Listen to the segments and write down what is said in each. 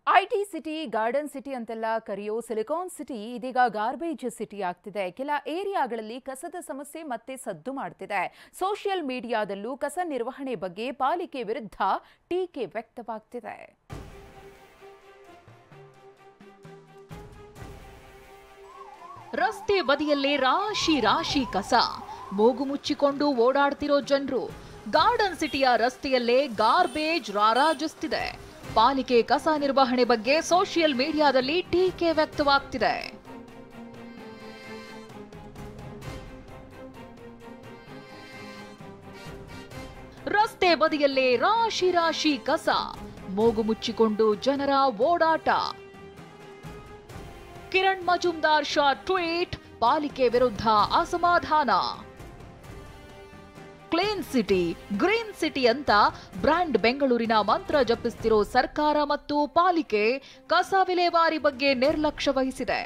IT city, garden city ಅಂತೆಲ್ಲ ಕರೆಯೋ silicon city ಇದೀಗ ಗಾರ್ಬೇಜ್ ಸಿಟಿ ಆಗ್ತಿದೆ. ಕೆಲ ಏರಿಯಾಗಳಲ್ಲಿ ಕಸದ ಸಮಸ್ಯೆ ಮತ್ತೆ ಸದ್ದು ಮಾಡ್ತಿದೆ. ಸೋಷಿಯಲ್ ಮೀಡಿಯಾದಲ್ಲೂ ಕಸ ನಿರ್ವಹಣೆ ಬಗ್ಗೆ ಪಾಲಿಕೆ ವಿರುದ್ಧ ಟೀಕೆ ವ್ಯಕ್ತವಾಗ್ತಿದೆ. ರಸ್ತೆ ಬದಿಯಲ್ಲೇ ರಾಶಿ ರಾಶಿ ಕಸ, ಮೂಗು ಮುಚ್ಚಿಕೊಂಡು ಓಡಾಡ್ತಿರೋ ಜನರು. ಗಾರ್ಡನ್ ಸಿಟಿಯ ರಸ್ತೆಯಲ್ಲೇ ಗಾರ್ಬೇಜ್ ರಾರಾಜಿಸ್ತಿದೆ. ಪಾಲಿಕೆ ಕಸ ನಿರ್ವಹಣೆ ಬಗ್ಗೆ ಸೋಷಿಯಲ್ ಮೀಡಿಯಾದಲ್ಲಿ ಟೀಕೆ ವ್ಯಕ್ತವಾಗ್ತಿದೆ. ರಸ್ತೆ ಬದಿಯಲ್ಲೇ ರಾಶಿ ರಾಶಿ ಕಸ, ಮೂಗು ಮುಚ್ಚಿಕೊಂಡು ಜನರ ಓಡಾಟ. ಕಿರಣ್ ಮಜುಮ್ದಾರ್ ಶಾ ಟ್ವೀಟ್, ಪಾಲಿಕೆ ವಿರುದ್ಧ ಅಸಮಾಧಾನ. ಕ್ಲೀನ್ ಸಿಟಿ, ಗ್ರೀನ್ ಸಿಟಿ ಅಂತ ಬ್ರ್ಯಾಂಡ್ ಬೆಂಗಳೂರಿನ ಮಂತ್ರ ಜಪಿಸ್ತಿರೋ ಸರ್ಕಾರ ಮತ್ತು ಪಾಲಿಕೆ ಕಸ ವಿಲೇವಾರಿ ಬಗ್ಗೆ ನಿರ್ಲಕ್ಷ್ಯ ವಹಿಸಿದೆ.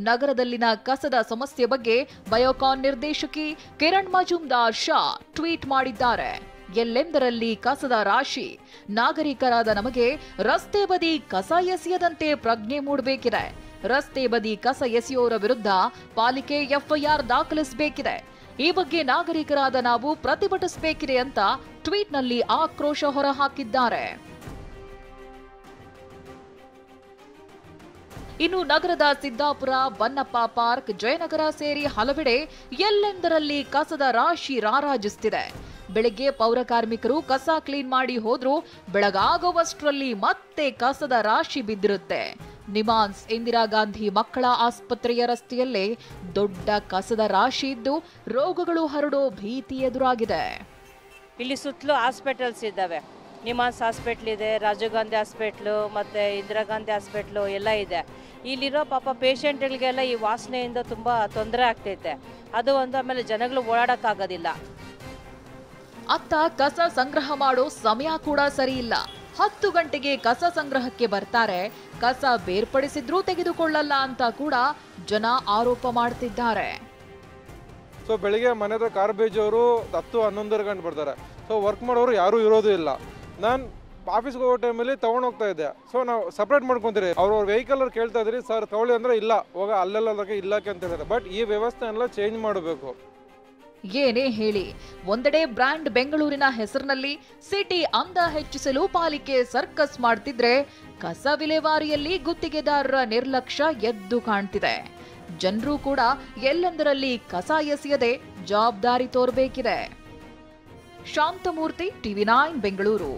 ನಗರದಲ್ಲಿನ ಕಸದ ಸಮಸ್ಯೆ ಬಗ್ಗೆ ಬಯೋಕಾನ್ ನಿರ್ದೇಶಕಿ ಕಿರಣ್ ಮಜುಮ್ದಾರ್ ಶಾ ಟ್ವೀಟ್ ಮಾಡಿದ್ದಾರೆ. ಎಲ್ಲೆಂದರಲ್ಲಿ ಕಸದ ರಾಶಿ. ನಾಗರಿಕರಾದ ನಮಗೆ ರಸ್ತೆ ಬದಿ ಕಸ ಎಸೆಯದಂತೆ ಪ್ರಜ್ಞೆ ಮೂಡಬೇಕಿದೆ. ರಸ್ತೆ ಬದಿ ಕಸ ಎಸೆಯೋರ ವಿರುದ್ಧ ಪಾಲಿಕೆ ಎಫ್ಐಆರ್ ದಾಖಲಿಸಬೇಕಿದೆ. ಈ ಬಗ್ಗೆ ನಾಗರಿಕರಾದ ನಾವು ಪ್ರತಿಭಟಿಸಬೇಕಿದೆ ಅಂತ ಟ್ವೀಟ್ನಲ್ಲಿ ಆಕ್ರೋಶ ಹೊರಹಾಕಿದ್ದಾರೆ. ಇನ್ನು ನಗರದ ಸಿದ್ದಾಪುರ, ಬನ್ನಪ್ಪ ಪಾರ್ಕ್, ಜಯನಗರ ಸೇರಿ ಹಲವೆಡೆ ಎಲ್ಲೆಂದರಲ್ಲಿ ಕಸದ ರಾಶಿ ರಾರಾಜಿಸುತ್ತಿದೆ. ಬೆಳಗ್ಗೆ ಪೌರ ಕಾರ್ಮಿಕರು ಕಸ ಕ್ಲೀನ್ ಮಾಡಿ ಹೋದ್ರೂ ಬೆಳಗಾಗುವಷ್ಟರಲ್ಲಿ ಮತ್ತೆ ಕಸದ ರಾಶಿ ಬಿದ್ದಿರುತ್ತೆ. ನಿಮಾನ್ಸ್ ಇಂದಿರಾ ಗಾಂಧಿ ಮಕ್ಕಳ ಆಸ್ಪತ್ರೆಯ ರಸ್ತೆಯಲ್ಲೇ ದೊಡ್ಡ ಕಸದ ರಾಶಿ ಇದ್ದು ರೋಗಗಳು ಹರಡೋ ಭೀತಿ ಎದುರಾಗಿದೆ. ಇಲ್ಲಿ ಸುತ್ತಲೂ ಹಾಸ್ಪಿಟಲ್ಸ್ ಇದ್ದಾವೆ. ನಿಮಾನ್ಸ್ ಹಾಸ್ಪಿಟ್ಲ್ ಇದೆ, ರಾಜೀವ್ ಗಾಂಧಿ ಹಾಸ್ಪಿಟ್ಲು ಮತ್ತು ಇಂದಿರಾ ಗಾಂಧಿ ಹಾಸ್ಪಿಟ್ಲು ಎಲ್ಲ ಇದೆ. ಇಲ್ಲಿರೋ ಪಾಪ ಪೇಷಂಟ್ಗಳಿಗೆಲ್ಲ ಈ ವಾಸನೆಯಿಂದ ತುಂಬ ತೊಂದರೆ ಆಗ್ತೈತೆ. ಅದು ಒಂದು, ಆಮೇಲೆ ಜನಗಳು ಓಡಾಡೋಕ್ಕಾಗೋದಿಲ್ಲ. ಅತ್ತ ಕಸ ಸಂಗ್ರಹ ಮಾಡೋ ಸಮಯ ಕೂಡ ಸರಿ ಇಲ್ಲ. 10 ಗಂಟೆಗೆ ಕಸ ಸಂಗ್ರಹಕ್ಕೆ ಬರ್ತಾರೆ, ಕಸ ಬೇರ್ಪಡಿಸಿದ್ರೂ ತೆಗೆದುಕೊಳ್ಳಲ್ಲ ಅಂತ ಕೂಡ ಜನ ಆರೋಪ ಮಾಡ್ತಿದ್ದಾರೆ. ಸೊ ಬೆಳಿಗ್ಗೆ ಮನೆದ ಕಾರ್ಬೇಜ್ ಅವರು 10-11 ಗಂಟೆ ಬರ್ತಾರೆ. ಸೊ ವರ್ಕ್ ಮಾಡೋರು ಯಾರೂ ಇರೋದು ಇಲ್ಲ. ನಾನು ಆಫೀಸ್ಗೆ ಹೋಗೋ ಟೈಮಲ್ಲಿ ತೊಗೊಂಡು ಹೋಗ್ತಾ ಇದ್ದೆ. ಸೊ ನಾವು ಸಪ್ರೇಟ್ ಮಾಡ್ಕೊತೀರಿ. ಅವ್ರ ವೆಹಿಕಲ್ ಅವ್ರು ಕೇಳ್ತಾ ಇದ್ರಿ, ಸರ್ ತಗೊಳ್ಳಿ ಅಂದರೆ ಇಲ್ಲ, ಹೋಗ ಅಲ್ಲೆಲ್ಲ ಇಲ್ಲಕ್ಕೆ ಅಂತ ಹೇಳಿದ್ರೆ. ಬಟ್ ಈ ವ್ಯವಸ್ಥೆ ಎಲ್ಲ ಚೇಂಜ್ ಮಾಡಬೇಕು. ಏನೇ ಹೇಳಿ, ಒಂದೆಡೆ ಬ್ರ್ಯಾಂಡ್ ಬೆಂಗಳೂರಿನ ಹೆಸರಿನಲ್ಲಿ ಸಿಟಿ ಅಂದ ಹೆಚ್ಚಿಸಲು ಪಾಲಿಕೆ ಸರ್ಕಸ್ ಮಾಡ್ತಿದ್ರೆ, ಕಸ ವಿಲೇವಾರಿಯಲ್ಲಿ ಗುತ್ತಿಗೆದಾರರ ನಿರ್ಲಕ್ಷ್ಯ ಎದ್ದು ಕಾಣ್ತಿದೆ. ಜನರು ಕೂಡ ಎಲ್ಲೆಂದರಲ್ಲಿ ಕಸ ಎಸೆಯದೆ ಜವಾಬ್ದಾರಿ ತೋರಬೇಕಿದೆ. ಶಾಂತಮೂರ್ತಿ, ಟಿವಿ9 ಬೆಂಗಳೂರು.